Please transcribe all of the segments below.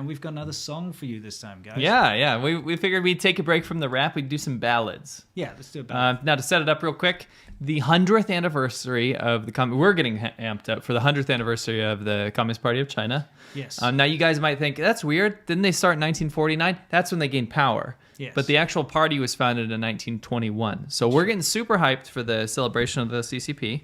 And we've got another song for you this time, guys. Yeah. We figured we'd take a break from the rap. We'd do some ballads. Yeah, let's do a ballad. Now, to set it up real quick, the 100th anniversary of we're getting amped up for the 100th anniversary of the Communist Party of China. Yes. Now, you guys might think, that's weird. Didn't they start in 1949? That's when they gained power. Yes. But the actual party was founded in 1921. So we're getting super hyped for the celebration of the CCP,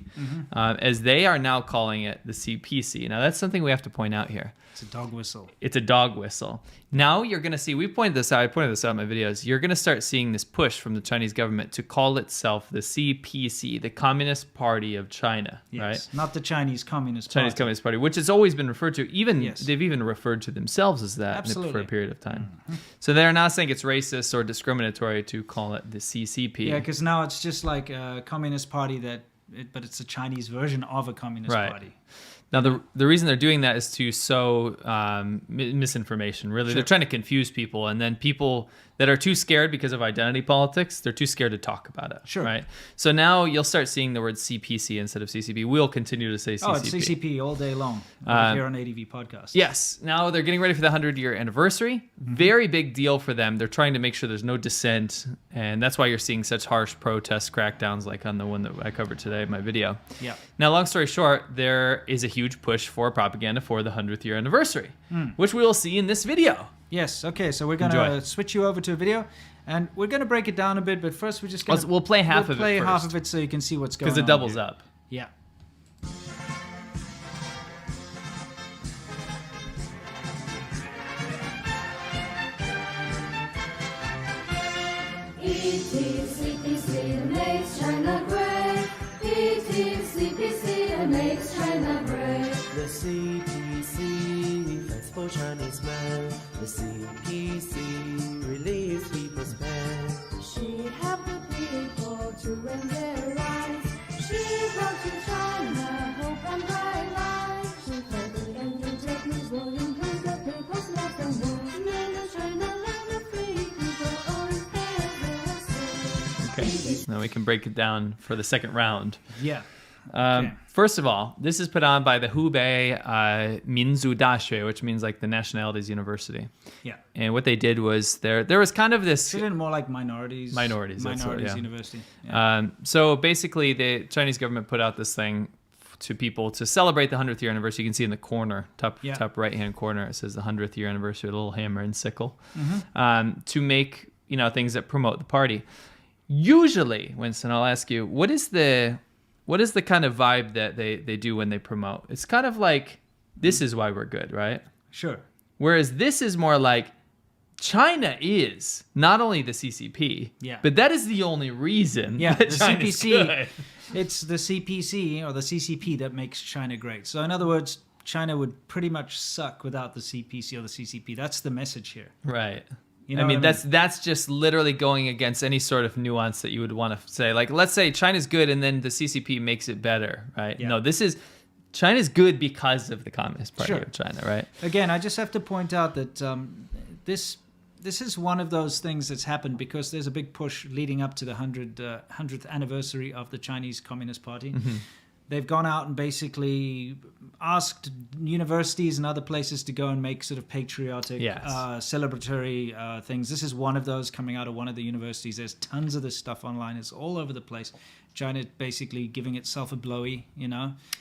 as they are now calling it the CPC. Now, that's something we have to point out here. It's a dog whistle. It's a dog whistle. Now you're going to see, I pointed this out in my videos, you're going to start seeing this push from the Chinese government to call itself the CPC, the Communist Party of China, Yes. right? Not the Chinese Communist Party. Chinese Communist Party, which has always been referred to. Yes. They've even referred to themselves as that Absolutely. for a period of time. So they're not saying it's racist or discriminatory to call it the CCP. Yeah, because now it's just like a Communist Party but it's a Chinese version of a Communist Party. Now, the reason they're doing that is to sow misinformation, really. Sure. They're trying to confuse people, and then people that are too scared because of identity politics, they're too scared to talk about it. Sure. Right? So now you'll start seeing the word CPC instead of CCP. We'll continue to say CCP. Oh, it's CCP all day long over here on ADV Podcast. Yes. Now they're getting ready for the 100-year anniversary. Very big deal for them. They're trying to make sure there's no dissent, and that's why you're seeing such harsh protest crackdowns like on the one that I covered today in my video. Yeah. Now, long story short, there is a huge push for propaganda for the 100th-year anniversary, which we will see in this video. Yes. Okay. So we're going Enjoy. to switch you over to a video, and we're going to break it down a bit. But first, we're just going to We'll play half of it play half first. of it so you can see what's going on. Because it doubles here. up. Yeah. CPC makes China great. CPC makes China great. The CPC fights for Chinese men. The CPC relieves people's pain. She helped the people to win their rights. She brought to China hope and bright light. She fought the anti-Japanese war, improved the people's lives and more. Made of China land of free people, all ever say. Okay. Now we can break it down for the second round. Yeah. Okay. First of all, this is put on by the Hubei Minzu Daxue, which means like the Nationalities University. Yeah. And what they did was there was kind of this... Isn't it more like minorities? Minorities, that's what, yeah. University. Yeah. So basically, the Chinese government put out this thing to people to celebrate the 100th year anniversary. You can see in the corner, top right-hand corner, it says the 100th year anniversary, a little hammer and sickle, to make things that promote the party. Usually, Winston, I'll ask you, what is the kind of vibe that they do when they promote? It's kind of like, this is why we're good, right? Sure. Whereas this is more like, China is not only the CCP, but that is the only reason that the China's CPC, good. It's the CPC or the CCP that makes China great. So in other words, China would pretty much suck without the CPC or the CCP. That's the message here. Right. You know I mean, what I that's just literally going against any sort of nuance that you would want to say. Like, let's say China's good and then the CCP makes it better, right? Yeah. No, China's good because of the Communist Party Sure. of China, right? Again, I just have to point out that this is one of those things that's happened because there's a big push leading up to the 100th anniversary of the Chinese Communist Party. They've gone out and basically asked universities and other places to go and make sort of patriotic, celebratory things. This is one of those coming out of one of the universities. There's tons of this stuff online. It's all over the place. China basically giving itself a blowy,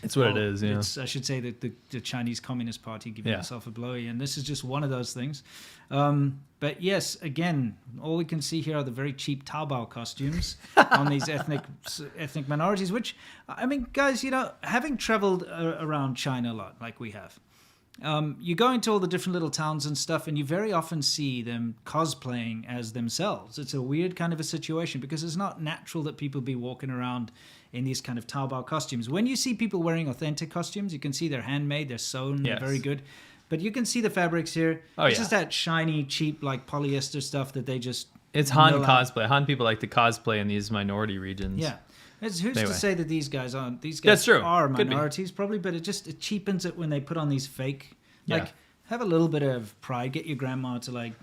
It's what it is, yeah. I should say that the Chinese Communist Party giving itself a blowy, and this is just one of those things. But yes, again, all we can see here are the very cheap Taobao costumes on these ethnic minorities, which, I mean, guys, having traveled around China a lot, like we have, you go into all the different little towns and stuff, and you very often see them cosplaying as themselves. It's a weird kind of a situation because it's not natural that people be walking around in these kind of Taobao costumes. When you see people wearing authentic costumes, you can see they're handmade, they're sewn, they're very good. But you can see the fabrics here. It's just that shiny, cheap, like polyester stuff that they just... It's Han cosplay. Han people like to cosplay in these minority regions. Yeah. Who's to say that these guys aren't? These guys That's true. are Could minorities, probably, but it cheapens it when they put on these fake... Yeah. Have a little bit of pride. Get your grandma to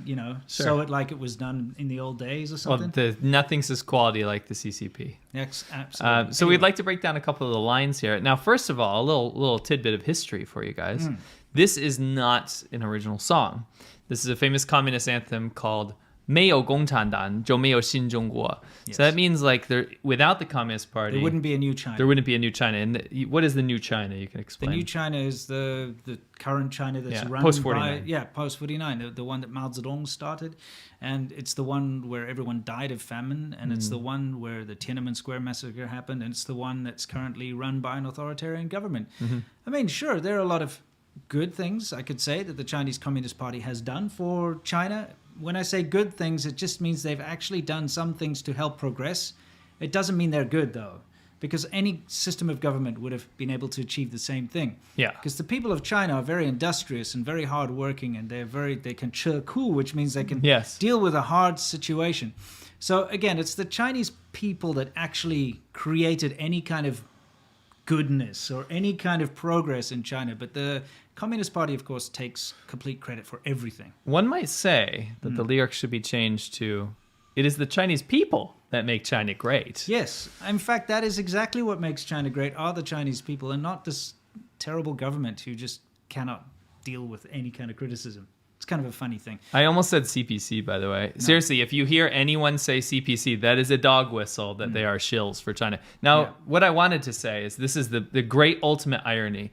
sew it like it was done in the old days or something. Well, nothing says quality like the CCP. Yes, absolutely. So we'd like to break down a couple of the lines here. Now, first of all, a little tidbit of history for you guys. This is not an original song. This is a famous communist anthem called 没有共产党就没有新中国. Yes. So that means like without the Communist Party, There wouldn't be a new China. there wouldn't be a new China. And what is the new China? You can The explain. new China is the current China that's Yeah, run post-49. by post-49, the one that Mao Zedong started, and it's the one where everyone died of famine, and it's the one where the Tiananmen Square massacre happened, and it's the one that's currently run by an authoritarian government. I mean, sure, there are a lot of good things I could say that the Chinese Communist Party has done for China. When I say good things, it just means they've actually done some things to help progress. It doesn't mean they're good, though, because any system of government would have been able to achieve the same thing. Yeah. Because the people of China are very industrious and very hardworking, and they can 吃苦, which means they can Yes. deal with a hard situation. So again, it's the Chinese people that actually created any kind of goodness or any kind of progress in China. But the Communist Party, of course, takes complete credit for everything. One might say that the lyrics should be changed to, it is the Chinese people that make China great. Yes. In fact, that is exactly what makes China great, are the Chinese people, and not this terrible government who just cannot deal with any kind of criticism. It's kind of a funny thing. I almost said CPC, by the way. Seriously, if you hear anyone say CPC, that is a dog whistle that they are shills for China. Now, Yeah. what I wanted to say is this is the great ultimate irony.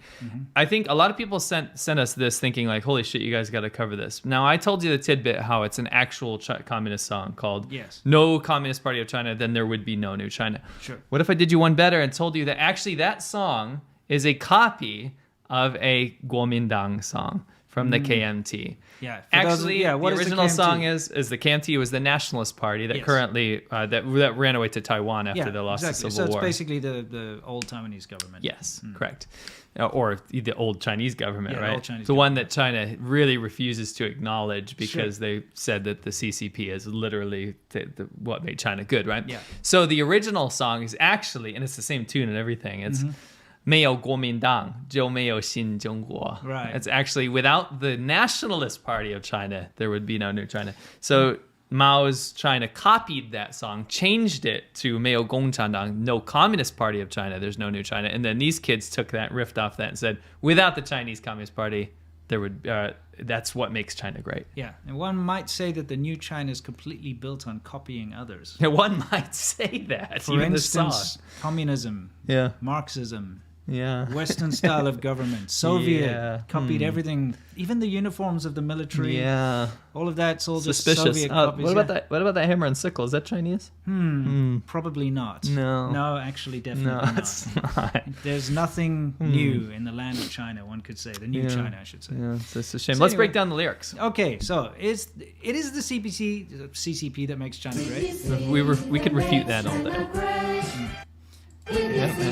I think a lot of people sent us this thinking like, holy shit, you guys got to cover this. Now, I told you the tidbit how it's an actual communist song called Yes. No Communist Party of China, then there would be no new China. Sure. What if I did you one better and told you that actually that song is a copy of a Kuomintang song from the KMT? Yeah. Actually, what the is original KMT? song is the KMT was the Nationalist Party that Yes. currently that ran away to Taiwan after they lost exactly. the So Civil it's War. basically the old Taiwanese government. Yes, correct. Or the old Chinese government, Yeah, the right? old Chinese the one that China really refuses to acknowledge because they said that the CCP is literally what made China good, right? Yeah. So the original song is actually, and it's the same tune and everything. It's 没有国民党就没有新中国. Right. It's actually without the Nationalist Party of China, there would be no new China. So Mao's China copied that song, changed it to 没有共产党, no Communist Party of China, there's no new China. And then these kids took that, riffed off that, and said, without the Chinese Communist Party, there would that's what makes China great. Yeah. And one might say that the new China is completely built on copying others. One might say that. For even the song. instance, communism, Yeah. Marxism, Yeah. Western style of government, Soviet, Yeah. copied everything, even the uniforms of the military. Yeah. All of that's all just Suspicious. Soviet copies. What about that? What about that hammer and sickle? Is that Chinese? Probably not. No. No, actually, definitely No, not. it's not. There's nothing new in the land of China, one could say. The new Yeah. China, I should say. Yeah, it's a shame. So Let's anyway- break down the lyrics. Okay, so it is the CCP that makes China great. We could refute that all day.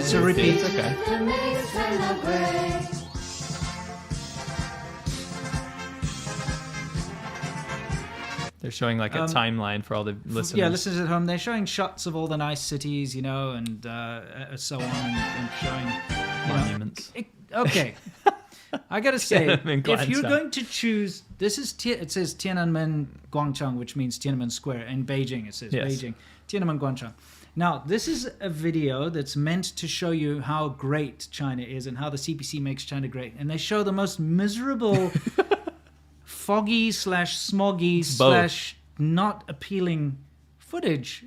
So repeat. It's okay. That makes China great. They're showing like a timeline for all the listeners. Yeah, listeners at home, they're showing shots of all the nice cities, you know, and so on, and showing you know, Monuments. Okay. I gotta say, Tiananmen if you're Guangzhou. going to choose, this is it says Tiananmen Guangzhou, which means Tiananmen Square. In Beijing, it says Yes. Beijing, Tiananmen Guangzhou. Now, this is a video that's meant to show you how great China is and how the CPC makes China great. And they show the most miserable, foggy / smoggy / not appealing footage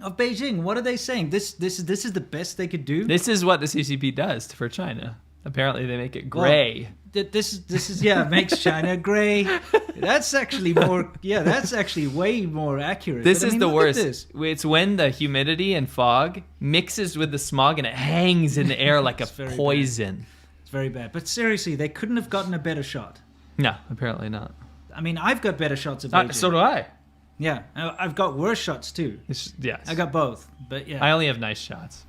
of Beijing. What are they saying? This is the best they could do. This is what the CCP does for China. Apparently, they make it gray. This is makes China gray. That's actually more. Yeah, that's actually way more accurate. This But, I is mean, the look at worst. this. It's when the humidity and fog mixes with the smog and it hangs in the air like a It's very bad. poison. It's very bad. But seriously, they couldn't have gotten a better shot. No, apparently not. I mean, I've got better shots of Beijing. So do I. Yeah, I've got worse shots too. Yes. I got both. But yeah, I only have nice shots.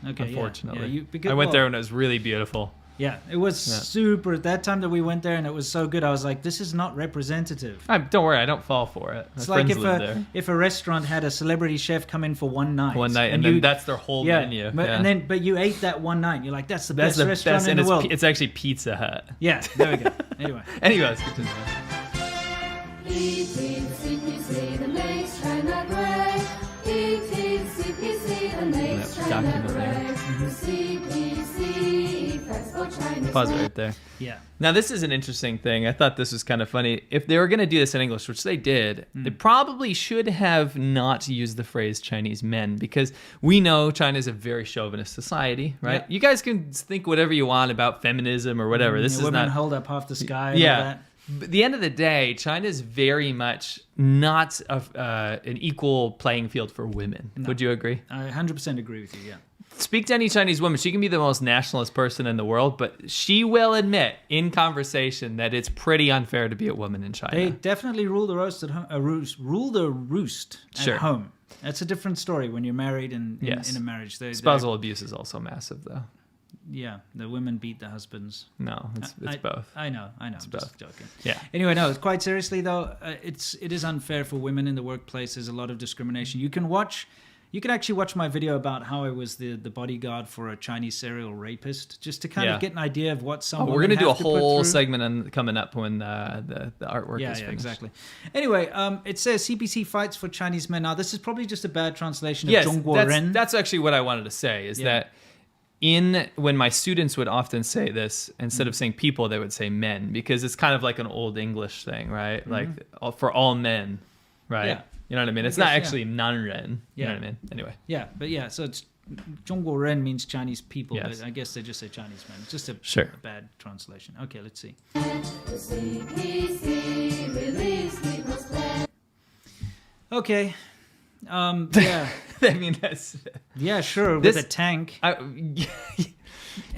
okay, Unfortunately, yeah, because, I went well, there and it was really beautiful. Yeah, it was super. That time that we went there and it was so good, I was like, this is not representative. Don't worry, I don't fall for it. My It's like friends live there. if a restaurant had a celebrity chef come in for one night. One night, and then that's their whole menu. But you ate that one night. You're like, that's the That's best the restaurant best, in and the world. it's actually Pizza Hut. Yeah, there we go. Anyway. Anyway, let's continue. Eating CPC that makes China great. Eating CPC and makes That China document there. great. CPC, effects for Chinese Pause men. right there. Yeah. Now, this is an interesting thing. I thought this was kind of funny. If they were going to do this in English, which they did, they probably should have not used the phrase Chinese men, because we know China is a very chauvinist society, right? Yeah. You guys can think whatever you want about feminism or whatever. This is women not... hold up half the sky. And all Yeah. that. But at the end of the day, China is very much not an equal playing field for women. No. Would you agree? I 100% agree with you. Yeah. Speak to any Chinese woman. She can be the most nationalist person in the world, but she will admit in conversation that it's pretty unfair to be a woman in China. They definitely rule the roost at home. Rule the roost Sure. at home. That's a different story when you're married and Yes. in a marriage. Spousal abuse is also massive, though. Yeah, the women beat the husbands. No, it's both. I know. I'm both. just joking. Yeah. Anyway, no. Quite seriously though, it is unfair for women in the workplace. There's a lot of discrimination. You can actually watch my video about how I was the bodyguard for a Chinese serial rapist, just to kind Yeah. of get an idea of what some. Oh, we're women going to do a have to put whole through. segment coming up when the artwork Yeah, is finished. exactly. Anyway, it says CPC fights for Chinese men. Now, this is probably just a bad translation of Yes, Zhongguo Ren. that's actually what I wanted to say, is Yeah. that when my students would often say this, instead of saying people, they would say men, because it's kind of like an old English thing, right? Like for all men, right? Yeah. You know what I mean? It's guess, not yeah. actually nanren. You know Yeah. what I mean? Anyway. Yeah, but yeah, so it's Zhongguo Ren means Chinese people, Yes. but I guess they just say Chinese men. It's just a Sure. bad translation. Okay, let's see. The CPC relieves people's pain. Okay. Yeah. I mean, that's... Yeah, sure, with This- a tank.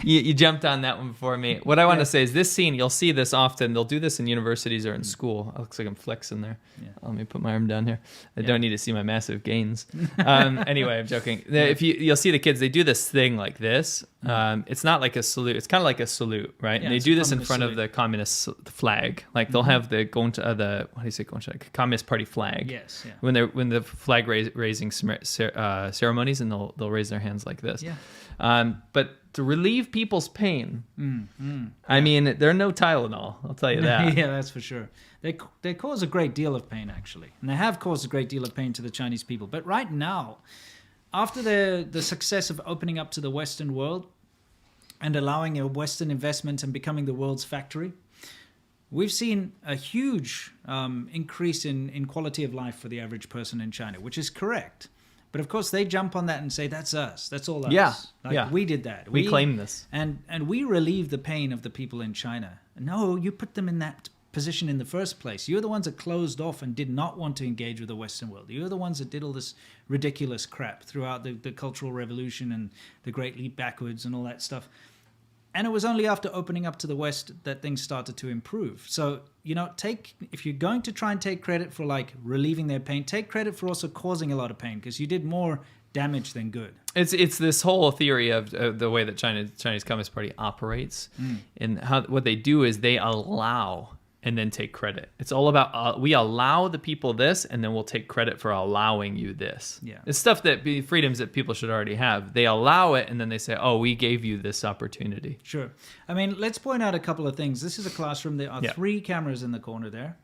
You jumped on that one before me. What I want to say is this scene, you'll see this often. They'll do this in universities or in school. It looks like I'm flexing there. Yeah. Let me put my arm down here. I don't need to see my massive gains. Anyway, I'm joking. If you'll see the kids, they do this thing like this. It's not like a salute. It's kind of like a salute, right? Yeah, and they it's do a this in communist front of salute. the communist flag. Like they'll have the what do you say, Communist Party flag. Yes, yeah. When the flag raising ceremonies, and they'll raise their hands like this. Yeah. But to relieve people's pain, I mean, they're no Tylenol. I'll tell you that. Yeah, that's for sure. They cause a great deal of pain, actually. And they have caused a great deal of pain to the Chinese people. But right now, after the success of opening up to the Western world and allowing a Western investment and becoming the world's factory, we've seen a huge increase in quality of life for the average person in China, which is correct. But of course, they jump on that and say, that's us. That's all us. Yeah, Like, yeah. we did that. We claim this. And we relieve the pain of the people in China. No, you put them in that position in the first place. You're the ones that closed off and did not want to engage with the Western world. You're the ones that did all this ridiculous crap throughout the Cultural Revolution and the Great Leap Backwards and all that stuff. And it was only after opening up to the West that things started to improve. So, if you're going to try and take credit for like relieving their pain, take credit for also causing a lot of pain, because you did more damage than good. It's this whole theory of the way that Chinese Communist Party operates, and what they do is they allow and then take credit. It's all about we allow the people this, and then we'll take credit for allowing you this. Yeah. It's stuff freedoms that people should already have. They allow it, and then they say, "Oh, we gave you this opportunity." Sure. I mean, let's point out a couple of things. This is a classroom. There are 3 cameras in the corner there.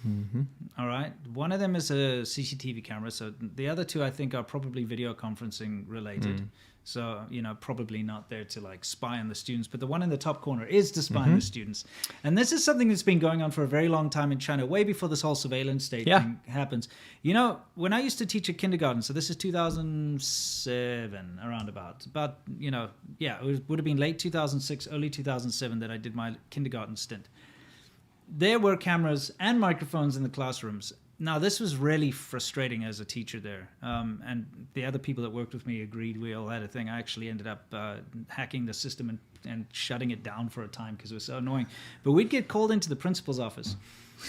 Mm-hmm. All right. One of them is a CCTV camera. So the other 2, I think, are probably video conferencing related. So, probably not there to like spy on the students. But the one in the top corner is to spy on the students. And this is something that's been going on for a very long time in China, way before this whole surveillance state thing happens. When I used to teach at kindergarten, so this is 2007, around about, it would have been late 2006, early 2007 that I did my kindergarten stint. There were cameras and microphones in the classrooms. Now, this was really frustrating as a teacher there. And the other people that worked with me agreed. We all had a thing. I actually ended up hacking the system and shutting it down for a time because it was so annoying. But we'd get called into the principal's office.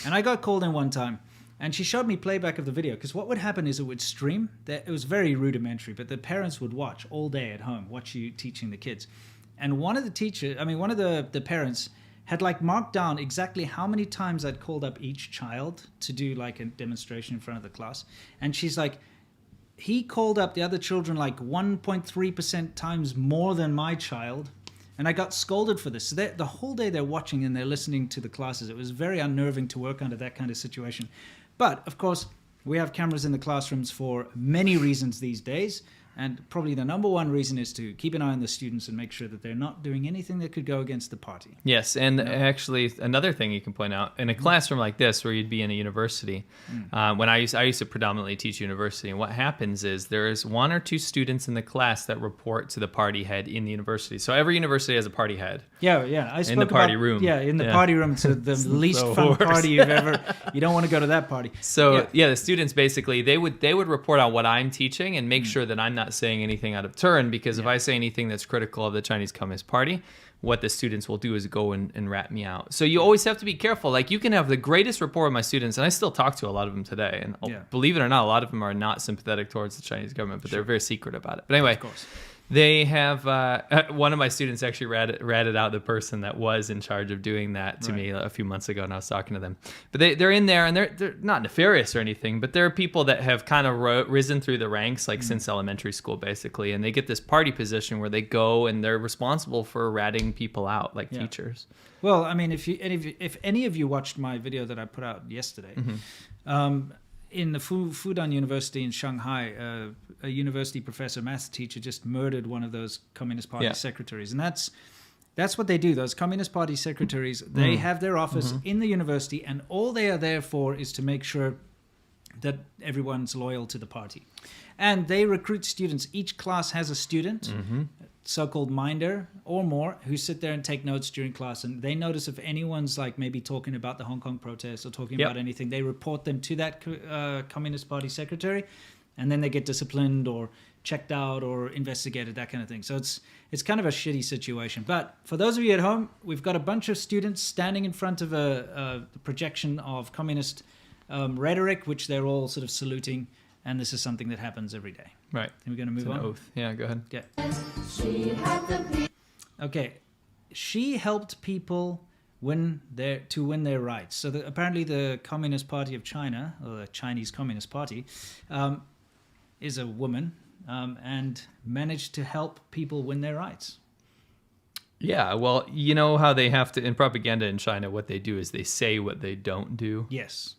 And I got called in one time. And she showed me playback of the video. Because what would happen is it would stream. It was very rudimentary. But the parents would watch all day at home, watch you teaching the kids. And one of the parents had like marked down exactly how many times I'd called up each child to do like a demonstration in front of the class. And she's like, he called up the other children like 1.3% times more than my child. And I got scolded for this. So the whole day they're watching and they're listening to the classes. It was very unnerving to work under that kind of situation. But of course, We have cameras in the classrooms for many reasons these days. And probably the number one reason is to keep an eye on the students and make sure that they're not doing anything that could go against the party. Yes, and actually another thing you can point out, in a classroom like this where you'd be in a university, when I used to predominantly teach university, and what happens is there is 1 or 2 students in the class that report to the party head in the university. So every university has a party head. Yeah. I spoke party about, room. Yeah, in the Yeah. party room. So the least the fun worst. party you've ever. You don't want to go to that party. So the students basically they would report on what I'm teaching and make sure that I'm not saying anything out of turn, because if I say anything that's critical of the Chinese Communist Party, what the students will do is go and rat me out. So you always have to be careful. Like, you can have the greatest rapport with my students, and I still talk to a lot of them today. And believe it or not, a lot of them are not sympathetic towards the Chinese government, but they're very secret about it. But anyway, Of course. they have one of my students actually ratted out the person that was in charge of doing that to me a few months ago, and I was talking to them. But they're in there, and they're not nefarious or anything, but there are people that have kind of risen through the ranks, like since elementary school, basically, and they get this party position where they go and they're responsible for ratting people out, like teachers. Well, I mean, if any of you watched my video that I put out yesterday, in the Fudan University in Shanghai, a university professor, math teacher, just murdered one of those Communist Party secretaries, and that's what they do. Those Communist Party secretaries, they have their office in the university, and all they are there for is to make sure that everyone's loyal to the party. And they recruit students. Each class has a student, so-called minder or more, who sit there and take notes during class, and they notice if anyone's like maybe talking about the Hong Kong protests or talking about anything, they report them to that Communist Party secretary, and then they get disciplined or checked out or investigated, that kind of thing. So it's kind of a shitty situation. But for those of you at home, we've got a bunch of students standing in front of a projection of communist rhetoric, which they're all sort of saluting, and this is something that happens every day. Right. We're going to move It's an on. oath. Yeah, go ahead. Yeah. She had the Okay. She helped people win their rights. So apparently the Communist Party of China, or the Chinese Communist Party, is a woman and managed to help people win their rights. Yeah, well, you know how they have to, in propaganda in China, what they do is they say what they don't do. Yes.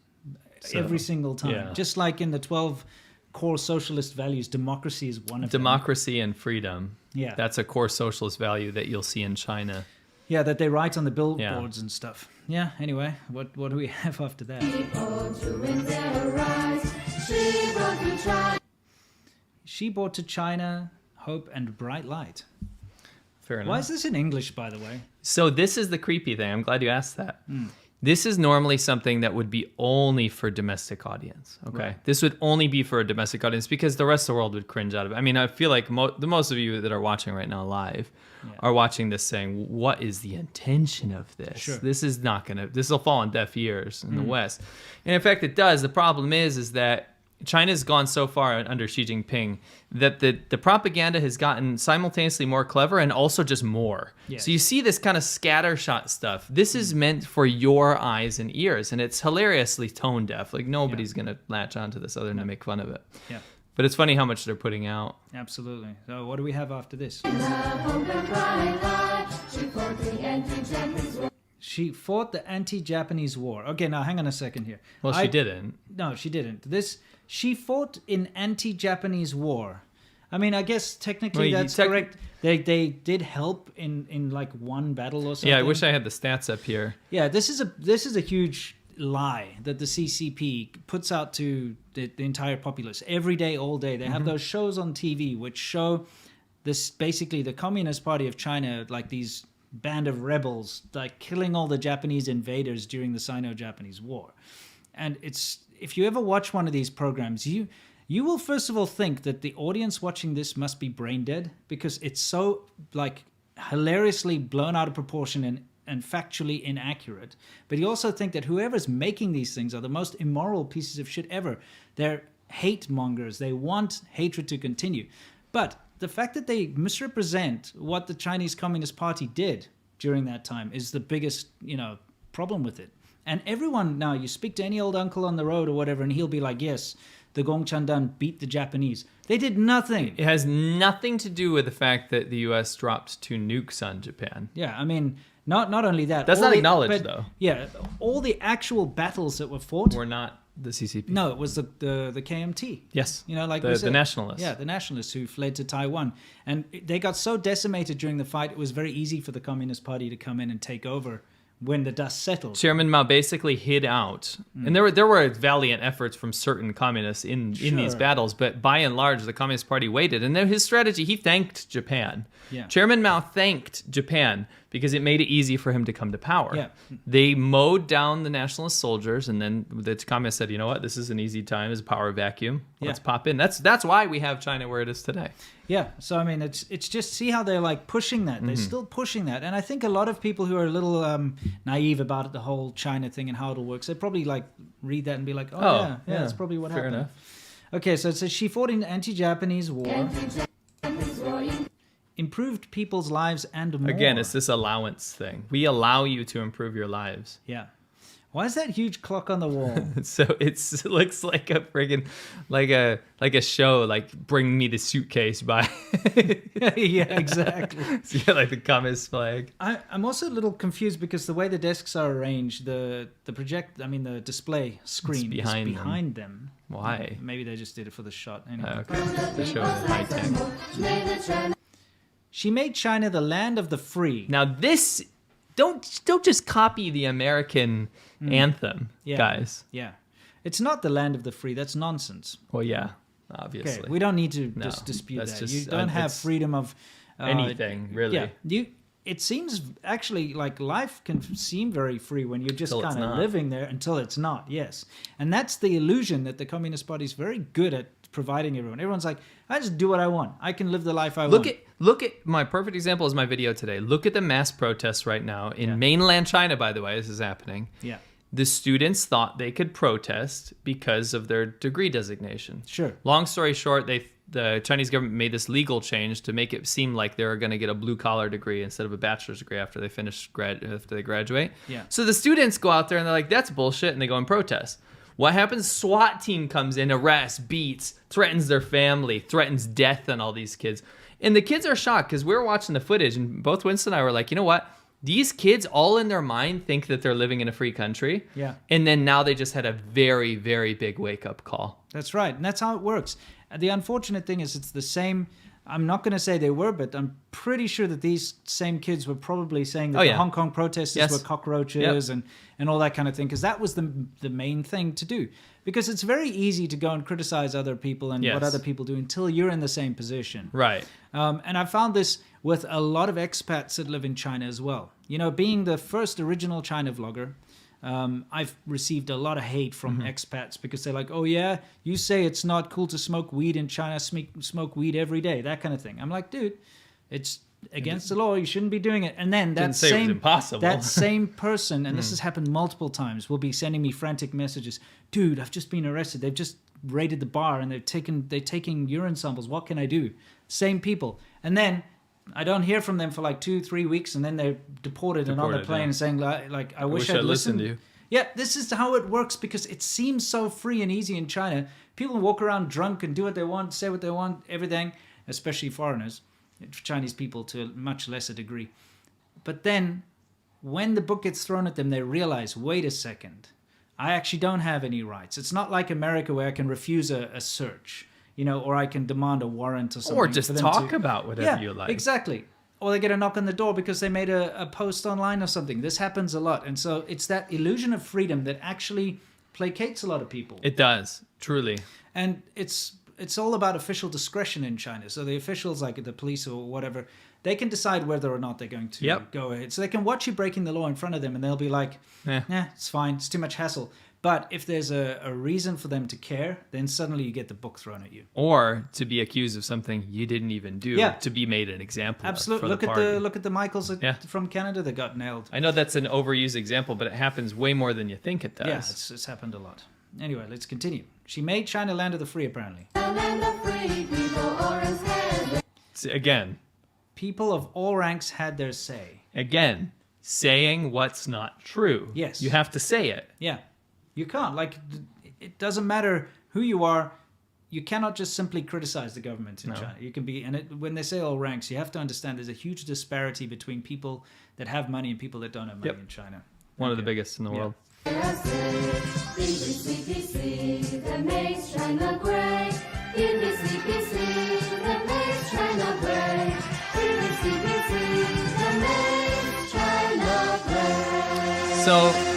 So, Every single time. yeah. Just like in the 12 core socialist values, democracy is one of them. Democracy and freedom. Yeah. That's a core socialist value that you'll see in China. Yeah, that they write on the billboards and stuff. Yeah, anyway, what do we have after that? people to win their rights. She brought to China. She brought to China hope and bright light. Fair enough. Why is this in English, by the way? So this is the creepy thing. I'm glad you asked that. This is normally something that would be only for domestic audience. Okay, Right. This would only be for a domestic audience because the rest of the world would cringe out of it. I mean, I feel like the most of you that are watching right now live are watching this saying, "What is the intention of this? Sure. This is not gonna. This will fall on deaf ears in the West." And in fact, it does. The problem is that China's gone so far under Xi Jinping that the propaganda has gotten simultaneously more clever and also just more. Yes. So you see this kind of scattershot stuff. This is meant for your eyes and ears, and it's hilariously tone deaf. Like nobody's going to latch onto this other than to make fun of it. Yeah, But it's funny how much they're putting out. absolutely. So what do we have after this? Hope and bright light. She fought the anti-Japanese war. She fought the anti-Japanese war. Okay, now hang on a second here. Well, she didn't. No, she didn't. She fought in anti-Japanese war. I mean, I guess technically Well, that's correct. They did help in like one battle or something. Yeah, I wish I had the stats up here. Yeah, this is a huge lie that the CCP puts out to the entire populace every day, all day. They have those shows on TV which show this basically the Communist Party of China, like these band of rebels, like killing all the Japanese invaders during the Sino-Japanese War. And if you ever watch one of these programs, you will first of all think that the audience watching this must be brain dead because it's so like hilariously blown out of proportion and factually inaccurate. But you also think that whoever's making these things are the most immoral pieces of shit ever. They're hate mongers. They want hatred to continue. But the fact that they misrepresent what the Chinese Communist Party did during that time is the biggest, problem with it. And everyone now, you speak to any old uncle on the road or whatever, and he'll be like, yes, the Gongchandan beat the Japanese. They did nothing. It has nothing to do with the fact that the U.S. dropped 2 nukes on Japan. Yeah, I mean, Not only that. That's all not the- acknowledged, but, though. Yeah, all the actual battles that were fought. We're not the CCP. No, it was the KMT. Yes. You know, like we the said. nationalists. Yeah, the nationalists who fled to Taiwan. And they got so decimated during the fight, it was very easy for the Communist Party to come in and take over when the dust settled. Chairman Mao basically hid out, and there were valiant efforts from certain communists in these Sure. battles, but by and large, the Communist Party waited. And then his strategy, he thanked Japan. Yeah. Chairman Mao thanked Japan because it made it easy for him to come to power. Yeah. They mowed down the nationalist soldiers, and then the communists said, "You know what? This is an easy time. It's a power vacuum. Let's Yeah. pop in." That's why we have China where it is today. Yeah, so I mean, it's just see how they're like pushing that. They're still pushing that, and I think a lot of people who are a little naive about it, the whole China thing and how it all works, they probably like read that and be like, "Oh, yeah, that's probably what fair happened." enough. Okay, so it says she fought in the anti-Japanese war, improved people's lives and more. Again, it's this allowance thing. We allow you to improve your lives. Yeah. Why is that huge clock on the wall? So it looks like a friggin' like a show, like Bring Me the Suitcase by Yeah, exactly. so you got like the communist flag. I'm also a little confused because the way the desks are arranged, the display screen behind is behind them. Why? Maybe they just did it for the shot. Anyway. Okay. To show the high tech. She made China the land of the free. Now this don't just copy the American anthem, Yeah. guys. Yeah. It's not the land of the free. That's nonsense. Well, yeah, obviously. Okay, we don't need to No, just dispute that's that. just- You don't have it's freedom of anything, really. Yeah, it seems actually like life can seem very free when you're just Till it's kind of not. living there until it's not. Yes, and that's the illusion that the Communist Party is very good at providing everyone. Everyone's like, I just do what I want. I can live the life I want. Look at my perfect example is my video today. Look at the mass protests right now in Yeah. mainland China. By the way, this is happening. Yeah, The students thought they could protest because of their degree designation. sure. Long story short, the Chinese government made this legal change to make it seem like they were going to get a blue collar degree instead of a bachelor's degree after they after they graduate. Yeah. So the students go out there and they're like, "That's bullshit," and they go and protest. What happens? SWAT team comes in, arrests, beats, threatens their family, threatens death on all these kids. And the kids are shocked because we were watching the footage, and both Winston and I were like, you know what? These kids all in their mind think that they're living in a free country. Yeah. And then now they just had a very, very big wake-up call. That's right, and that's how it works. The unfortunate thing is it's the same. I'm not going to say they were, but I'm pretty sure that these same kids were probably saying that Oh, the yeah. Hong Kong protesters Yes. were cockroaches and all that kind of thing, because that was the main thing to do. Because it's very easy to go and criticize other people and Yes. what other people do until you're in the same position. Right. And I found this with a lot of expats that live in China as well. You know, being the first original China vlogger, I've received a lot of hate from expats because they're like, oh yeah, you say it's not cool to smoke weed in China, smoke weed every day, that kind of thing. I'm like, dude, it's against the law. You shouldn't be doing it. And then that Didn't say it was impossible. that same person, and this has happened multiple times, will be sending me frantic messages. Dude, I've just been arrested. They've just raided the bar and they're taking urine samples. What can I do? Same people. And then I don't hear from them for like 2-3 weeks, and then they're deported and on the Deported, plane yeah. and saying like, I wish I'd I'd listened to you. Yeah, this is how it works because it seems so free and easy in China. People walk around drunk and do what they want, say what they want, everything, especially foreigners, Chinese people to a much lesser degree. But then when the book gets thrown at them, they realize, wait a second, I actually don't have any rights. It's not like America where I can refuse a search, you know, or I can demand a warrant or something. Or just for them talk to- about whatever you like. Exactly. Or they get a knock on the door because they made a post online or something. This happens a lot. And so it's that illusion of freedom that actually placates a lot of people. It does, truly. And it's all about official discretion in China. So the officials, like the police or whatever, they can decide whether or not they're going to Yep. go ahead. So they can watch you breaking the law in front of them and they'll be like, it's fine. It's too much hassle. But if there's a reason for them to care, then suddenly you get the book thrown at you. Or to be accused of something you didn't even do, Yeah. to be made an example Absolutely. of for Look at the Michaels Yeah. from Canada that got nailed. I know that's an overused example, but it happens way more than you think it does. Yeah, it's happened a lot. Anyway, let's continue. She made China land of the free, apparently. Again, People of all ranks had their say. saying what's not true. Yes. You have to say it. Yeah. You can't. Like, it doesn't matter who you are. you cannot just simply criticize the government in China. You can be, when they say all ranks, you have to understand there's a huge disparity between people that have money and people that don't have money in China. One of the biggest in the world. CCP that makes China great. ADVChina that makes China great. ADVChina that makes China great. So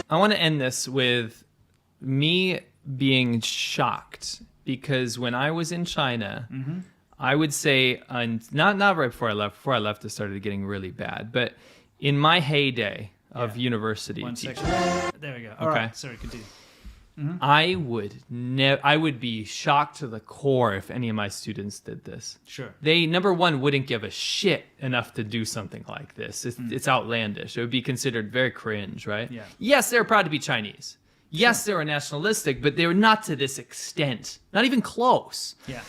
I want to end this with me being shocked, because when I was in China, I would say, not right before I left. Before I left, it started getting really bad. But in my heyday of university teaching, there we go. All right. Sorry, continue. I would be shocked to the core if any of my students did this. Sure. They, number one, wouldn't give a shit enough to do something like this. It's outlandish. It would be considered very cringe, right? Yeah. Yes, they were proud to be Chinese. Yes, they were nationalistic, but they were not to this extent. Not even close. Yeah.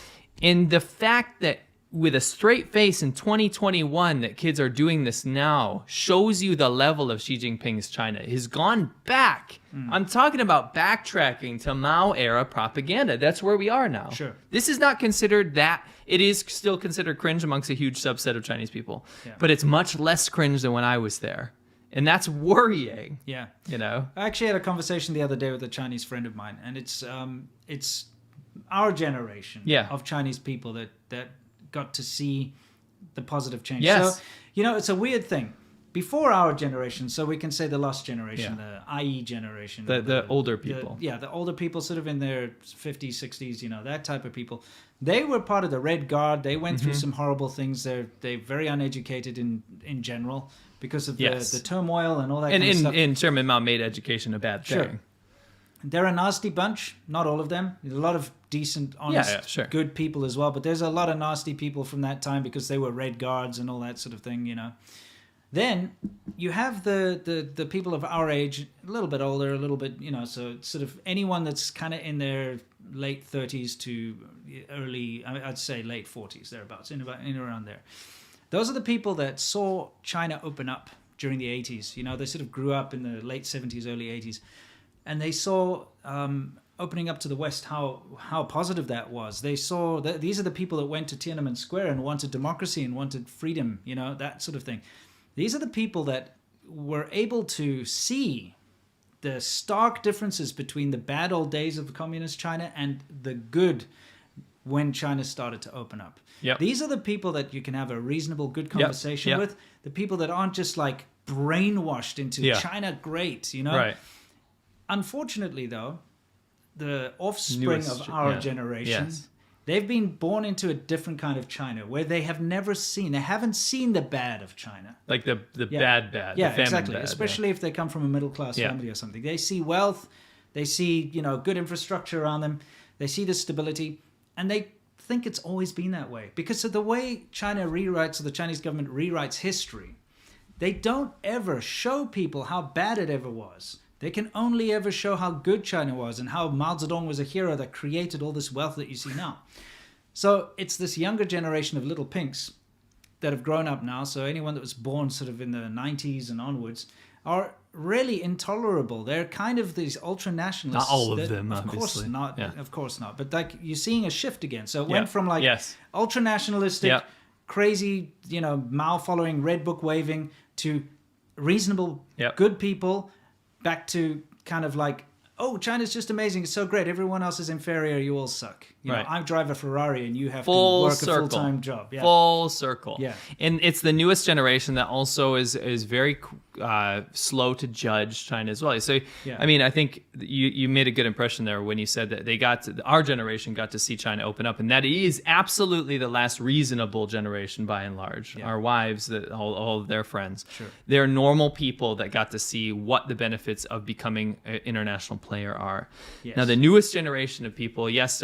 And the fact that with a straight face in 2021 that kids are doing this now shows you the level of Xi Jinping's China. It has gone back. I'm talking about backtracking to Mao era propaganda. That's where we are now. Sure. This is not considered that. It is still considered cringe amongst a huge subset of Chinese people. Yeah. But it's much less cringe than when I was there. And that's worrying. Yeah. You know? I actually had a conversation the other day with a Chinese friend of mine, and it's our generation of Chinese people that got to see the positive change. Yes. So, it's a weird thing. Before our generation, so we can say the lost generation, the IE generation. The older people. The older people sort of in their 50s, 60s, that type of people. They were part of the Red Guard. They went through some horrible things. They're very uneducated in general because of the turmoil and all that kind of stuff. And Chairman Mao made education a bad thing. Sure. They're a nasty bunch. Not all of them. There's a lot of decent, honest, good people as well. But there's a lot of nasty people from that time because they were Red Guards and all that sort of thing, Then you have the people of our age, a little bit older, a little bit, so it's sort of anyone that's kind of in their late 30s to early, I'd say late 40s, thereabouts, in around there. Those are the people that saw China open up during the 80s. They sort of grew up in the late 70s, early 80s. And they saw opening up to the West how positive that was. They saw that these are the people that went to Tiananmen Square and wanted democracy and wanted freedom, that sort of thing. These are the people that were able to see the stark differences between the bad old days of communist China and the good when China started to open up. Yep. These are the people that you can have a reasonable, good conversation with. The people that aren't just like brainwashed into China great, Right. Unfortunately, though, the offspring of our generation, they've been born into a different kind of China where they haven't seen the bad of China. Like the bad. Yeah, the famine exactly. bad, Especially if they come from a middle-class family or something. They see wealth, they see, good infrastructure around them, they see the stability, and they think it's always been that way. Because of the way China rewrites, or the Chinese government rewrites history, they don't ever show people how bad it ever was. They can only ever show how good China was and how Mao Zedong was a hero that created all this wealth that you see now. So it's this younger generation of little pinks that have grown up now. So anyone that was born sort of in the 90s and onwards are really intolerable. They're kind of these ultra-nationalists. Not all of them, of obviously. Course not. Yeah. Of course not. But like you're seeing a shift again. So it went from like Yes. ultra-nationalistic, crazy, Mao following, red book waving, to reasonable, good people, back to kind of like, oh, China's just amazing. It's so great. Everyone else is inferior. You all suck. I drive a Ferrari and you have to work a full-time job. Yeah. Full circle. Yeah. And it's the newest generation that also is very slow to judge China as well. So, I mean, I think you made a good impression there when you said that our generation got to see China open up. And that is absolutely the last reasonable generation by and large. Our wives, all of their friends. Sure. They're normal people that got to see what the benefits of becoming an international player are. Yes. Now, the newest generation of people, yes,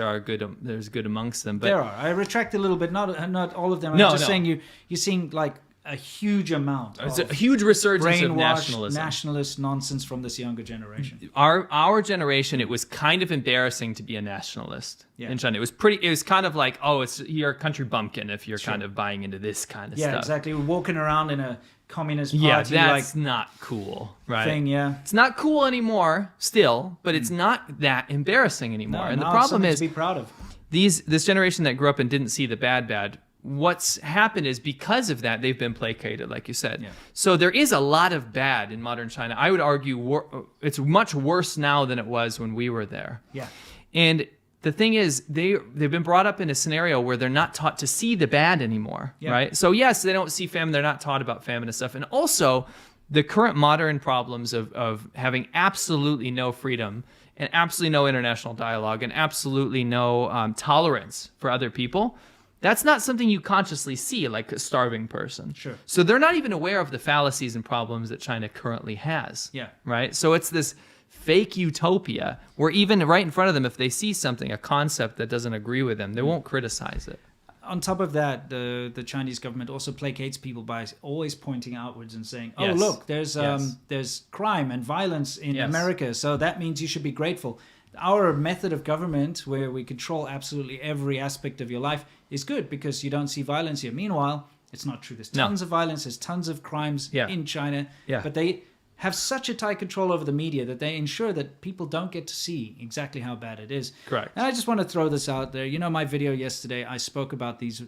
there's good amongst them, but there are. I retract a little bit. Not all of them. I'm just saying you're seeing like a huge amount. It's a huge resurgence of nationalism. Nationalist nonsense from this younger generation. Our generation, it was kind of embarrassing to be a nationalist in China. It was kind of like, you're a country bumpkin if you're kind of buying into this kind of stuff. Yeah, exactly. We're walking around in a communist party. Yeah, that's not cool, right? Thing, yeah. It's not cool anymore, still, but it's not that embarrassing anymore. No, and the problem is to be proud of. this generation that grew up and didn't see the bad, what's happened is because of that, they've been placated, like you said. Yeah. So there is a lot of bad in modern China. I would argue it's much worse now than it was when we were there. Yeah. And the thing is, they've been brought up in a scenario where they're not taught to see the bad anymore, right? So yes, they don't see famine. They're not taught about famine and stuff. And also, the current modern problems of having absolutely no freedom and absolutely no international dialogue and absolutely no tolerance for other people, that's not something you consciously see, like a starving person. Sure. So they're not even aware of the fallacies and problems that China currently has. Yeah. Right? So it's this fake utopia where even right in front of them, if they see something, a concept that doesn't agree with them, they won't criticize it. On top of that, the Chinese government also placates people by always pointing outwards and saying, "Oh, Yes. look, there's crime and violence in Yes. America, so that means you should be grateful." Our method of government, where we control absolutely every aspect of your life, is good because you don't see violence here. Meanwhile, it's not true. There's tons of violence, there's tons of crimes in China, but they have such a tight control over the media that they ensure that people don't get to see exactly how bad it is. Correct. And I just want to throw this out there. You know, my video yesterday, I spoke about these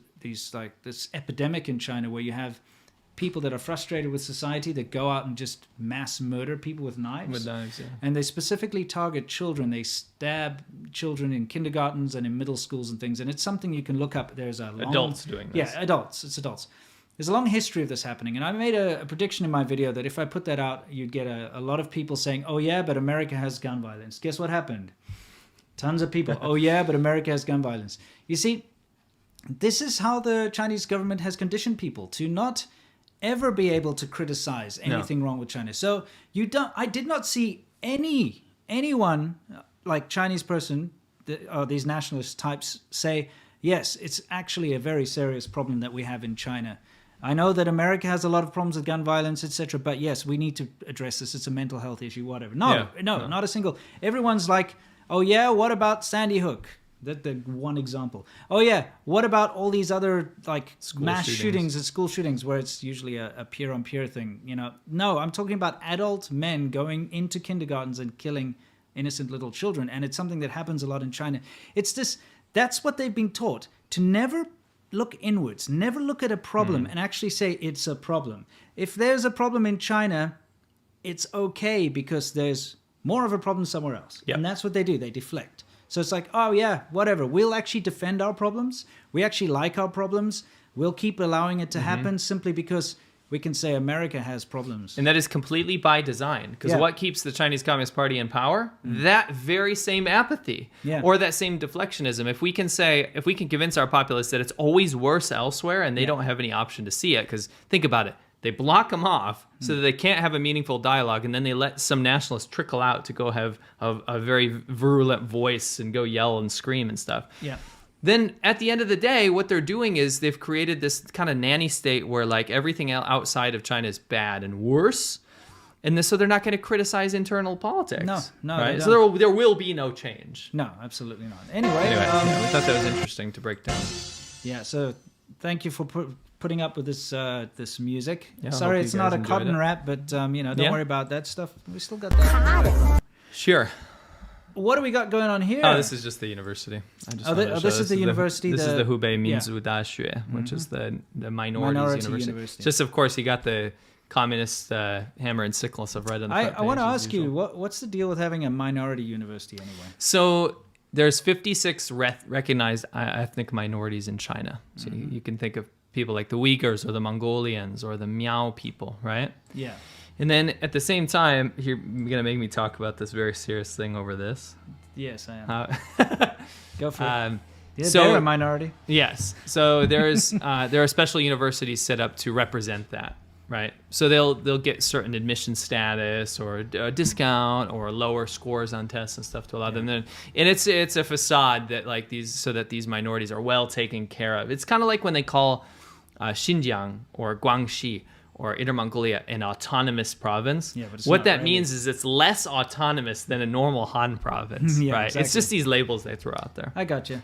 like this epidemic in China where you have people that are frustrated with society that go out and just mass murder people with knives. With knives, yeah. And they specifically target children. They stab children in kindergartens and in middle schools and things. And it's something you can look up. There's a long... Adults doing this. Yeah, adults. It's adults. There's a long history of this happening. And I made a prediction in my video that if I put that out, you'd get a lot of people saying, "Oh yeah, but America has gun violence." Guess what happened? Tons of people. "Oh yeah, but America has gun violence." You see, this is how the Chinese government has conditioned people to not ever be able to criticize anything wrong with China. So I did not see anyone like Chinese person or these nationalist types say, "Yes, it's actually a very serious problem that we have in China. I know that America has a lot of problems with gun violence, etc. But yes, we need to address this. It's a mental health issue, whatever." No, not a single. Everyone's like, "Oh yeah, what about Sandy Hook?" The one example. "Oh yeah, what about all these other like mass shootings and school shootings where it's usually a peer-on-peer thing?" You know, no, I'm talking about adult men going into kindergartens and killing innocent little children, and it's something that happens a lot in China. It's this. That's what they've been taught, to never look inwards, never look at a problem and actually say it's a problem. If there's a problem in China, it's okay because there's more of a problem somewhere else. Yep. And that's what they do. They deflect. So it's like, "Oh yeah, whatever. We'll actually defend our problems. We actually like our problems. We'll keep allowing it to happen simply because we can say America has problems." And that is completely by design. Because what keeps the Chinese Communist Party in power? That very same apathy. Or that same deflectionism. If we can convince our populace that it's always worse elsewhere and they don't have any option to see it, because think about it. They block them off so that they can't have a meaningful dialogue, and then they let some nationalists trickle out to go have a very virulent voice and go yell and scream and stuff. Yeah. Then at the end of the day, what they're doing is they've created this kind of nanny state where like everything outside of China is bad and worse. And so they're not going to criticize internal politics. No, right? they So there will be no change. No, absolutely not. Anyway, we thought that was interesting to break down. Yeah, so thank you for putting up with this music. Yeah, Sorry, hope it's you not guys a enjoyed cotton it. rap, but don't Yeah. worry about that stuff. We still got that. Sure. What do we got going on here? Oh, this is just the university. This is the university. This is the Hubei Minzu Daxue, which is the minorities university. Just, of course, you got the communist hammer and sickle stuff right on the front page. I want to as ask usual. you, what's the deal with having a minority university anyway? So there's 56 recognized ethnic minorities in China. So you can think of people like the Uyghurs or the Mongolians or the Miao people, right? Yeah. And then at the same time, you're going to make me talk about this very serious thing over this. Yes, I am. Go for it. Yeah, so they're a minority. Yes. So there are special universities set up to represent that, right? So they'll get certain admission status or a discount or lower scores on tests and stuff to allow them. And it's a facade that like these minorities are well taken care of. It's kind of like when they call Xinjiang or Guangxi or Inner Mongolia an autonomous province. Yeah, but it's what not that really. means is it's less autonomous than a normal Han province, Yeah, right? exactly. It's just these labels they throw out there. I got you.